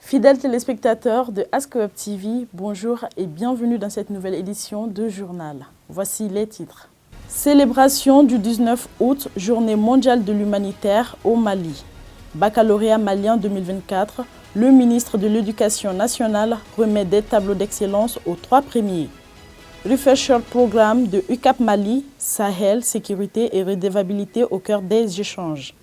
Fidèles téléspectateurs de AskWeb TV, bonjour et bienvenue dans cette nouvelle édition de Journal. Voici les titres. Célébration du 19 août, Journée mondiale de l'humanitaire au Mali. Baccalauréat malien 2024, le ministre de l'Éducation nationale remet des tableaux d'excellence aux 3 premiers. Refresher Programme de UCAP Mali, Sahel, sécurité et redevabilité au cœur des échanges.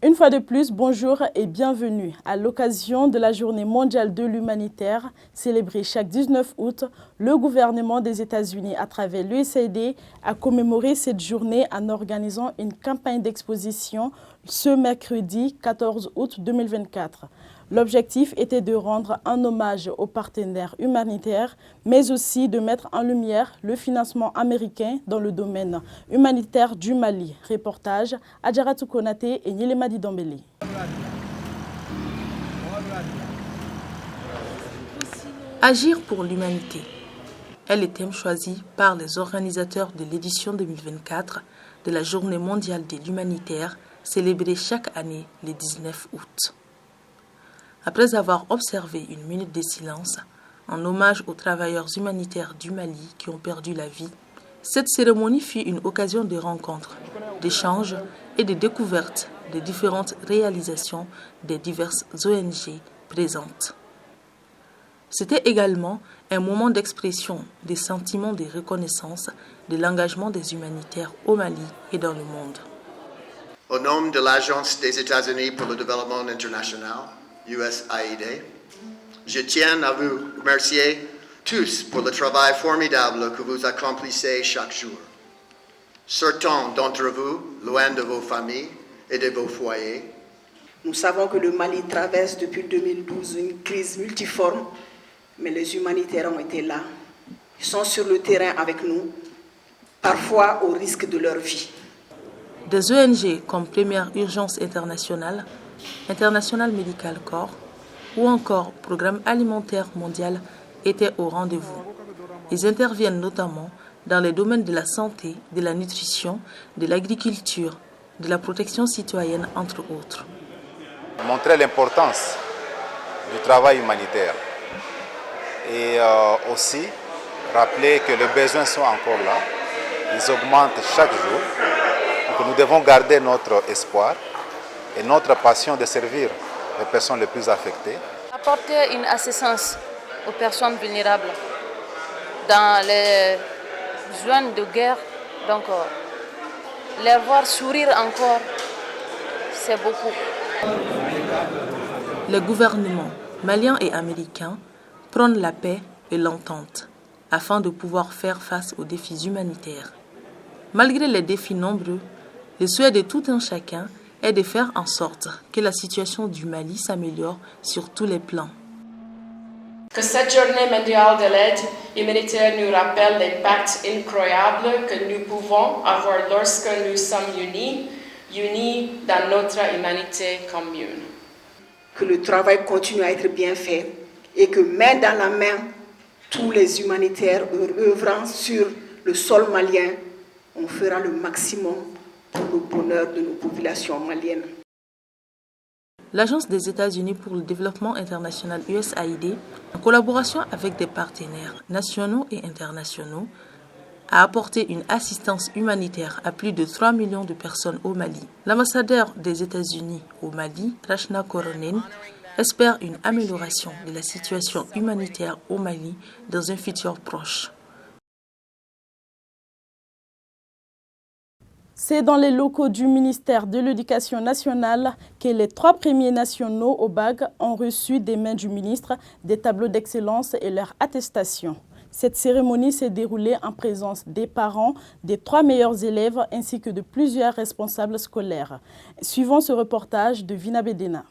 Une fois de plus, bonjour et bienvenue. À l'occasion de la Journée mondiale de l'humanitaire, célébrée chaque 19 août, le gouvernement des États-Unis, à travers l'USAID, a commémoré cette journée en organisant une campagne d'exposition ce mercredi 14 août 2024. L'objectif était de rendre un hommage aux partenaires humanitaires, mais aussi de mettre en lumière le financement américain dans le domaine humanitaire du Mali. Reportage Adjaratou Konaté et Nilemadi Dombele. Agir pour l'humanité est le thème choisi par les organisateurs de l'édition 2024 de la Journée mondiale de l'humanitaire célébrée chaque année le 19 août. Après avoir observé une minute de silence en hommage aux travailleurs humanitaires du Mali qui ont perdu la vie, cette cérémonie fut une occasion de rencontres, d'échanges et de découvertes des différentes réalisations des diverses ONG présentes. C'était également un moment d'expression des sentiments de reconnaissance de l'engagement des humanitaires au Mali et dans le monde. Au nom de l'Agence des États-Unis pour le développement international, USAID, je tiens à vous remercier tous pour le travail formidable que vous accomplissez chaque jour. Certains d'entre vous, loin de vos familles et de vos foyers. Nous savons que le Mali traverse depuis 2012 une crise multiforme, mais les humanitaires ont été là. Ils sont sur le terrain avec nous, parfois au risque de leur vie. Des ONG comme Première Urgence Internationale, International Medical Corps ou encore Programme Alimentaire Mondial étaient au rendez-vous. Ils interviennent notamment dans les domaines de la santé, de la nutrition, de l'agriculture, de la protection citoyenne, entre autres. Montrer l'importance du travail humanitaire et aussi rappeler que les besoins sont encore là, ils augmentent chaque jour. Donc nous devons garder notre espoir et notre passion de servir les personnes les plus affectées. Apporter une assistance aux personnes vulnérables dans les zones de guerre, donc les voir sourire encore, c'est beaucoup. Les gouvernements maliens et américains prônent la paix et l'entente afin de pouvoir faire face aux défis humanitaires. Malgré les défis nombreux, le souhait de tout un chacun est de faire en sorte que la situation du Mali s'améliore sur tous les plans. Que cette journée mondiale de l'aide humanitaire nous rappelle l'impact incroyable que nous pouvons avoir lorsque nous sommes unis dans notre humanité commune. Que le travail continue à être bien fait et que main dans la main, tous les humanitaires œuvrant sur le sol malien, on fera le maximum pour le bonheur de nos populations maliennes. L'Agence des États-Unis pour le développement international USAID, en collaboration avec des partenaires nationaux et internationaux, a apporté une assistance humanitaire à plus de 3 millions de personnes au Mali. L'ambassadeur des États-Unis au Mali, Rachna Koronen, espère une amélioration de la situation humanitaire au Mali dans un futur proche. C'est dans les locaux du ministère de l'Éducation nationale que les 3 premiers nationaux au bac ont reçu des mains du ministre des tableaux d'excellence et leur attestation. Cette cérémonie s'est déroulée en présence des parents des 3 meilleurs élèves ainsi que de plusieurs responsables scolaires. Suivons ce reportage de Vina Bedena.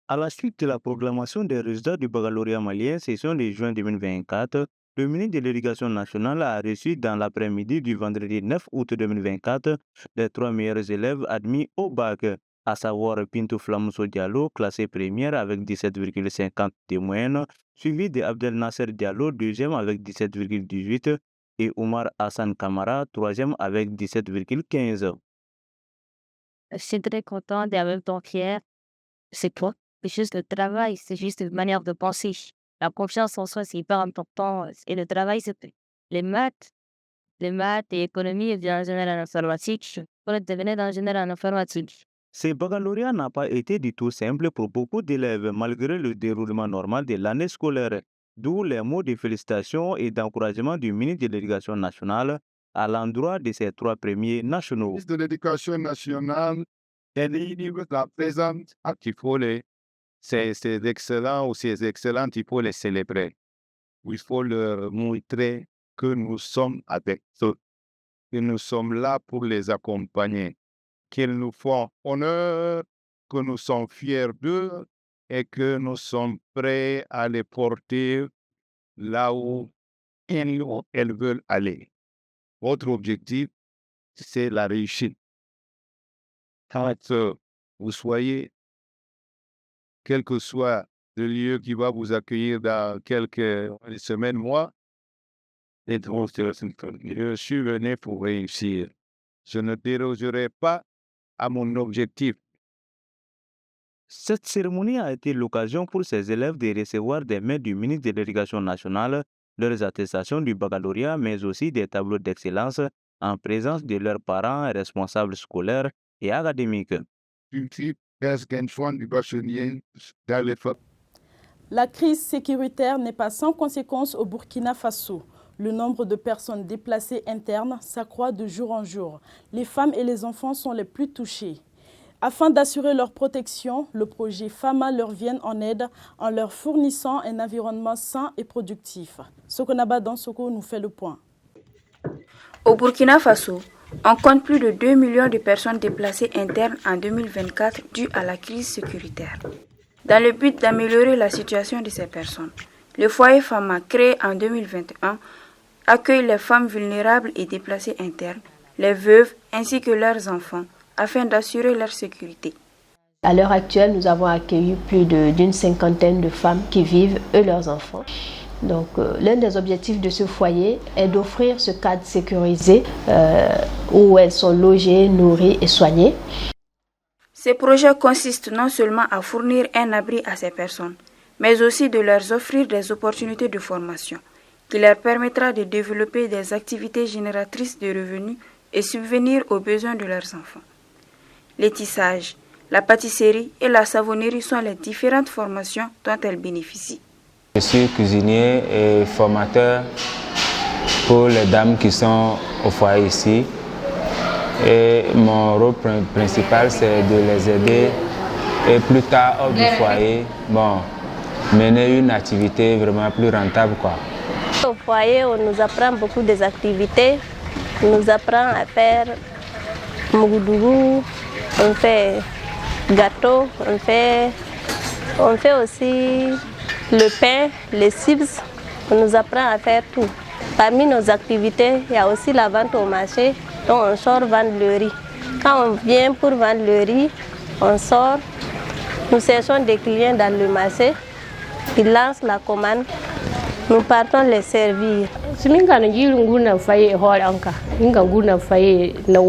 À la suite de la proclamation des résultats du baccalauréat malien session de juin 2024, le ministre de l'Éducation nationale a reçu dans l'après-midi du vendredi 9 août 2024 les 3 meilleurs élèves admis au bac, à savoir Pinto Flamousso Diallo, classé première avec 17,50 de moyenne, suivi de Abdel Nasser Diallo, deuxième avec 17,18 et Omar Hassan Kamara, troisième avec 17,15. Je suis très contente et en même temps fière. C'est quoi? C'est juste le travail, c'est juste une manière de penser. La confiance en soi, c'est hyper important. Et le travail, c'est les maths. Les maths et l'économie et bien ingénieur en informatique. Pour devenir ingénieur en informatique. Ce baccalauréat n'a pas été du tout simple pour beaucoup d'élèves malgré le déroulement normal de l'année scolaire, d'où les mots de félicitations et d'encouragement du ministre de l'Éducation nationale à l'endroit de ces 3 premiers nationaux. Le ministre de l'Éducation nationale la présente il faut c'est excellent ou c'est excellent, il faut les célébrer. Il faut leur montrer que nous sommes avec eux, que nous sommes là pour les accompagner, qu'ils nous font honneur, que nous sommes fiers d'eux et que nous sommes prêts à les porter là où elles veulent aller. Votre objectif, c'est la réussite. Quand vous soyez, quel que soit le lieu qui va vous accueillir dans quelques semaines, mois, je suis venu pour réussir. Je ne dérogerai pas à mon objectif. Cette cérémonie a été l'occasion pour ces élèves de recevoir des mails du ministre de l'Éducation nationale, leurs attestations du baccalauréat, mais aussi des tableaux d'excellence en présence de leurs parents, responsables scolaires et académiques. La crise sécuritaire n'est pas sans conséquence au Burkina Faso. Le nombre de personnes déplacées internes s'accroît de jour en jour. Les femmes et les enfants sont les plus touchés. Afin d'assurer leur protection, le projet FAMA leur vient en aide en leur fournissant un environnement sain et productif. Sokonaba Dansoko nous fait le point. Au Burkina Faso, on compte plus de 2 millions de personnes déplacées internes en 2024 dues à la crise sécuritaire. Dans le but d'améliorer la situation de ces personnes, le foyer FAMA créé en 2021 accueille les femmes vulnérables et déplacées internes, les veuves ainsi que leurs enfants, afin d'assurer leur sécurité. À l'heure actuelle, nous avons accueilli plus d'une cinquantaine de femmes qui vivent, eux, leurs enfants. Donc, l'un des objectifs de ce foyer est d'offrir ce cadre sécurisé où elles sont logées, nourries et soignées. Ces projets consistent non seulement à fournir un abri à ces personnes, mais aussi de leur offrir des opportunités de formation qui leur permettra de développer des activités génératrices de revenus et subvenir aux besoins de leurs enfants. Les tissages, la pâtisserie et la savonnerie sont les différentes formations dont elles bénéficient. Je suis cuisinier et formateur pour les dames qui sont au foyer ici. Et mon rôle principal, c'est de les aider et plus tard, hors du foyer, mener une activité vraiment plus rentable, quoi. Au foyer, on nous apprend beaucoup des activités. On nous apprend à faire mougoudou, on fait gâteau, on fait aussi le pain, les chips. On nous apprend à faire tout. Parmi nos activités, il y a aussi la vente au marché, donc on sort vendre le riz. Quand on vient pour vendre le riz, on sort, nous cherchons des clients dans le marché, ils lancent la commande, nous partons les servir. Siminga na jiru nguna faye hore anka inga nguna faye na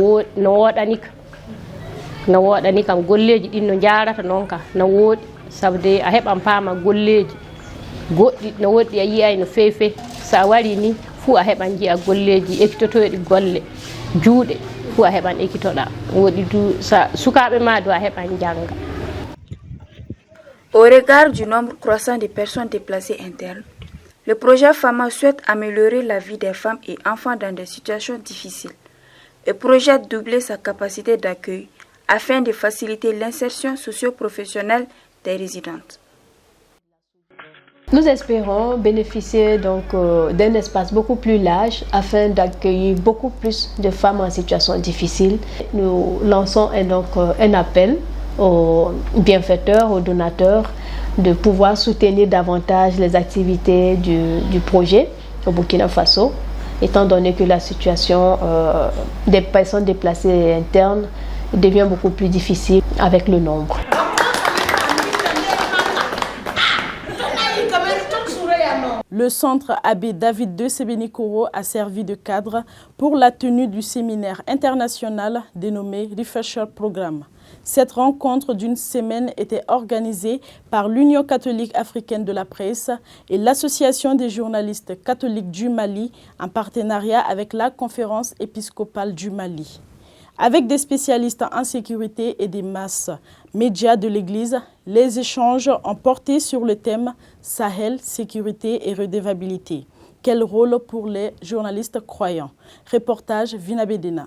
wodani kam golleji din no jarata nonka na wodi sabde a heban pama golleji goddi no wodi a yi ay no fefe sa wari ni fu a heban ji a golleji ekitotoydi golle juude fu a heban ekitoda wodi du sa sukabe ma do a heban janga. Au regard du nombre croissant de personnes déplacées internes, le projet FAMA souhaite améliorer la vie des femmes et enfants dans des situations difficiles et projette doubler sa capacité d'accueil afin de faciliter l'insertion socio-professionnelle des résidentes. Nous espérons bénéficier donc d'un espace beaucoup plus large afin d'accueillir beaucoup plus de femmes en situation difficile. Nous lançons un appel aux bienfaiteurs, aux donateurs, de pouvoir soutenir davantage les activités du projet au Burkina Faso, étant donné que la situation des personnes déplacées internes devient beaucoup plus difficile avec le nombre. Le centre Abbé David de Sébenikoro a servi de cadre pour la tenue du séminaire international dénommé Refresher Programme. Cette rencontre d'une semaine était organisée par l'Union catholique africaine de la presse et l'Association des journalistes catholiques du Mali en partenariat avec la Conférence épiscopale du Mali. Avec des spécialistes en sécurité et des masses médias de l'Église, les échanges ont porté sur le thème Sahel, sécurité et redevabilité. Quel rôle pour les journalistes croyants? Reportage Vina Bedena.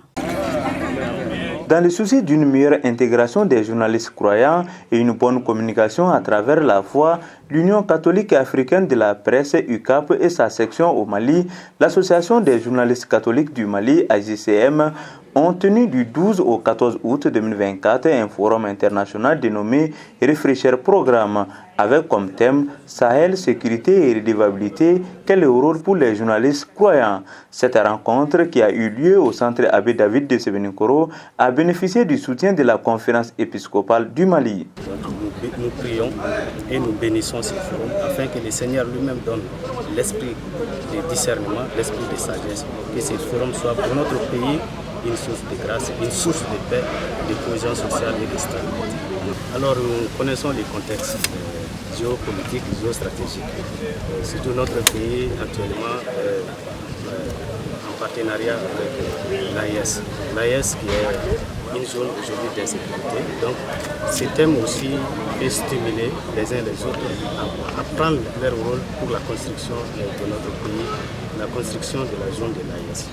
Dans le souci d'une meilleure intégration des journalistes croyants et une bonne communication à travers la foi, l'Union catholique africaine de la presse UCAP et sa section au Mali, l'Association des journalistes catholiques du Mali, AJCM, ont tenu du 12 au 14 août 2024 un forum international dénommé Refresher Programme, avec comme thème Sahel, sécurité et redevabilité, quel est le rôle pour les journalistes croyants. Cette rencontre qui a eu lieu au centre Abbé David de Sébenikoro a bénéficié du soutien de la conférence épiscopale du Mali. Nous prions et nous bénissons ce forum afin que le Seigneur lui-même donne l'esprit de discernement, l'esprit de sagesse, que ce forum soit pour notre pays une source de grâce, une source de paix, de cohésion sociale et de stabilité. Alors nous connaissons les contextes géopolitiques, géostratégiques. Surtout notre pays actuellement en partenariat avec l'AES. L'AES qui est une zone aujourd'hui d'insécurité. Donc ce thème aussi est stimuler les uns les autres à prendre leur rôle pour la construction de notre pays, la construction de la zone de l'AES.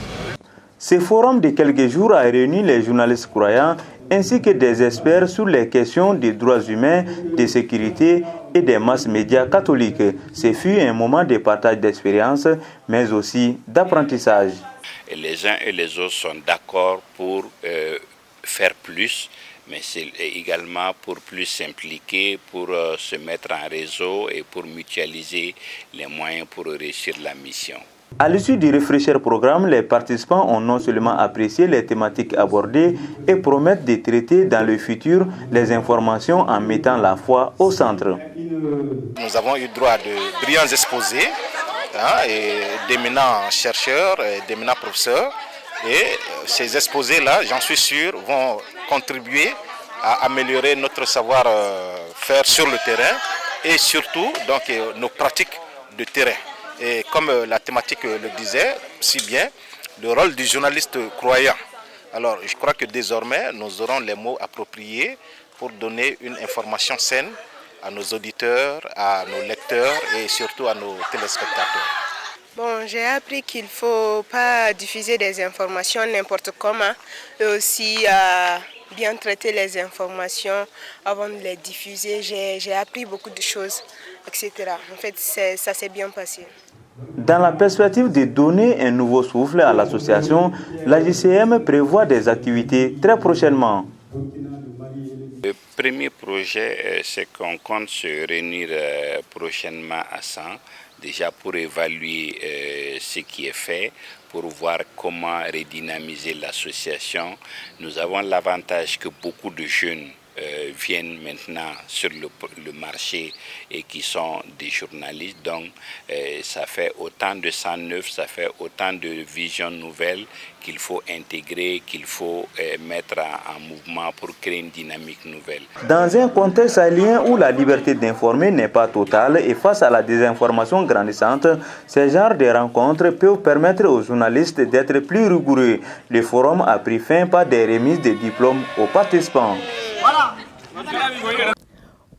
Ce forum de quelques jours a réuni les journalistes croyants ainsi que des experts sur les questions des droits humains, de sécurité et des masses médias catholiques. Ce fut un moment de partage d'expériences, mais aussi d'apprentissage. Les uns et les autres sont d'accord pour faire plus, mais c'est également pour plus s'impliquer, pour se mettre en réseau et pour mutualiser les moyens pour réussir la mission. À l'issue du Refresher Programme, les participants ont non seulement apprécié les thématiques abordées et promettent de traiter dans le futur les informations en mettant la foi au centre. Nous avons eu droit à de brillants exposés, et d'éminents chercheurs, d'éminents professeurs. Et ces exposés-là, j'en suis sûr, vont contribuer à améliorer notre savoir-faire sur le terrain et surtout donc, nos pratiques de terrain. Et comme la thématique le disait si bien, le rôle du journaliste croyant. Alors je crois que désormais nous aurons les mots appropriés pour donner une information saine à nos auditeurs, à nos lecteurs et surtout à nos téléspectateurs. Bon, j'ai appris qu'il ne faut pas diffuser des informations n'importe comment et aussi bien traiter les informations avant de les diffuser. J'ai appris beaucoup de choses, etc. En fait, ça s'est bien passé. Dans la perspective de donner un nouveau souffle à l'association, l'AJCM prévoit des activités très prochainement. Le premier projet, c'est qu'on compte se réunir prochainement à 100, déjà pour évaluer ce qui est fait, pour voir comment redynamiser l'association. Nous avons l'avantage que beaucoup de jeunes viennent maintenant sur le marché et qui sont des journalistes. Donc ça fait autant de sang neuf, ça fait autant de visions nouvelles qu'il faut intégrer, qu'il faut mettre en mouvement pour créer une dynamique nouvelle. Dans un contexte sahélien où la liberté d'informer n'est pas totale et face à la désinformation grandissante, ce genre de rencontres peuvent permettre aux journalistes d'être plus rigoureux. Le forum a pris fin par des remises de diplômes aux participants.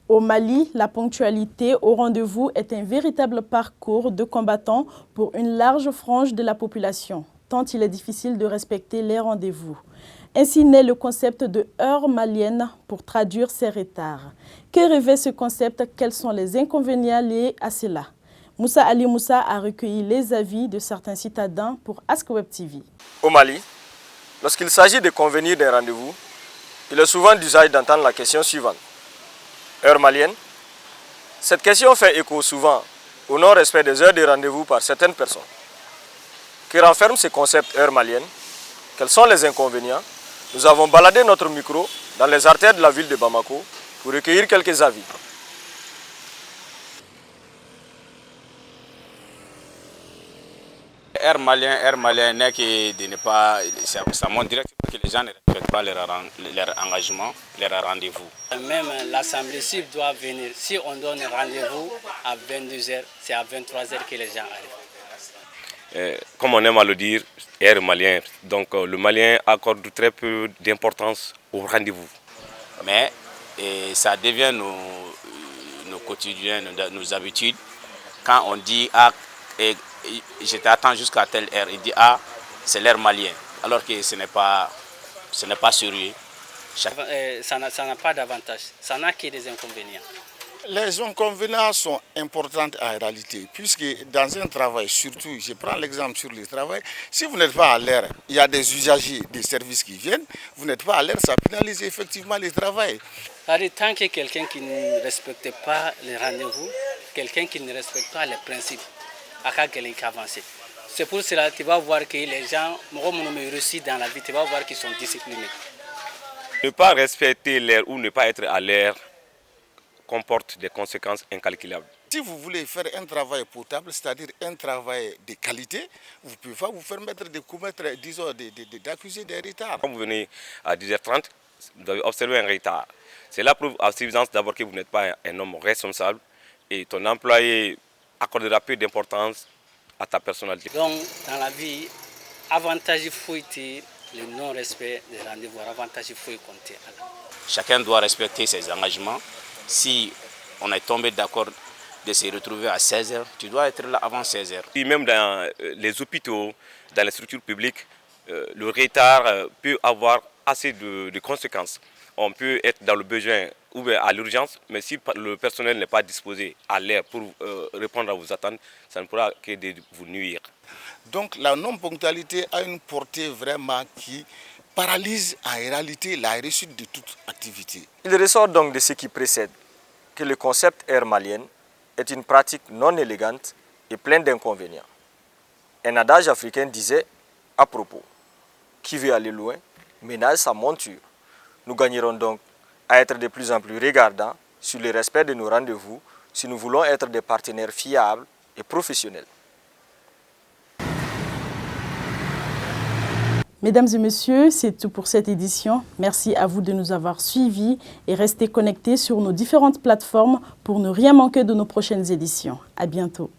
Au Mali, la ponctualité au rendez-vous est un véritable parcours de combattants pour une large frange de la population, tant il est difficile de respecter les rendez-vous. Ainsi naît le concept de heure malienne pour traduire ces retards. Que revêt ce concept? Quels sont les inconvénients liés à cela? Moussa Ali Moussa a recueilli les avis de certains citadins pour Ask Web TV. Au Mali, lorsqu'il s'agit de convenir d'un rendez-vous, il est souvent d'usage d'entendre la question suivante. Heure malienne? Cette question fait écho souvent au non-respect des heures de rendez-vous par certaines personnes. Que renferme ce concept heure malienne? Quels sont les inconvénients? Nous avons baladé notre micro dans les artères de la ville de Bamako pour recueillir quelques avis. Air Malien n'est que de ne pas, ça montre directement que les gens ne respectent pas leur engagement, leur rendez-vous. Même l'Assemblée cible doit venir. Si on donne un rendez-vous à 22h, c'est à 23h que les gens arrivent. Comme on aime à le dire, Air Malien. Donc le Malien accorde très peu d'importance au rendez-vous. Mais ça devient nos quotidiens, nos habitudes. Quand on dit « Ah, je t'attends jusqu'à telle heure », il dit « Ah, c'est l'Air Malien », alors que ce n'est pas sérieux. Ça n'a pas d'avantage, ça n'a que des inconvénients. Les inconvénients sont importants en réalité, puisque dans un travail, surtout, je prends l'exemple sur le travail, si vous n'êtes pas à l'heure, il y a des usagers des services qui viennent, vous n'êtes pas à l'heure, ça pénalise effectivement le travail. Tant que quelqu'un qui ne respecte pas les rendez-vous, quelqu'un qui ne respecte pas les principes, c'est pour cela que tu vas voir que les gens, réussissent dans la vie, tu vas voir qu'ils sont disciplinés. Ne pas respecter l'heure ou ne pas être à l'heure comporte des conséquences incalculables. Si vous voulez faire un travail potable, c'est-à-dire un travail de qualité, vous ne pouvez pas vous permettre de commettre, disons, d'accuser des retards. Quand vous venez à 10h30, vous avez observé un retard. C'est la preuve à suffisance d'abord que vous n'êtes pas un homme responsable et ton employé accordera peu d'importance à ta personnalité. Donc, dans la vie, avantage il faut être le non-respect des rendez-vous, avantage il faut y compter. Chacun doit respecter ses engagements. Si on est tombé d'accord de se retrouver à 16h, tu dois être là avant 16h. Et même dans les hôpitaux, dans les structures publiques, le retard peut avoir assez de conséquences. On peut être dans le besoin ou à l'urgence, mais si le personnel n'est pas disposé à l'heure pour répondre à vos attentes, ça ne pourra que de vous nuire. Donc la non-ponctualité a une portée vraiment qui paralyse en réalité la réussite de toute activité. Il ressort donc de ce qui précède que le concept Air Malien est une pratique non élégante et pleine d'inconvénients. Un adage africain disait à propos, qui veut aller loin, ménage sa monture. Nous gagnerons donc à être de plus en plus regardants sur le respect de nos rendez-vous si nous voulons être des partenaires fiables et professionnels. Mesdames et messieurs, c'est tout pour cette édition. Merci à vous de nous avoir suivis et restez connectés sur nos différentes plateformes pour ne rien manquer de nos prochaines éditions. À bientôt.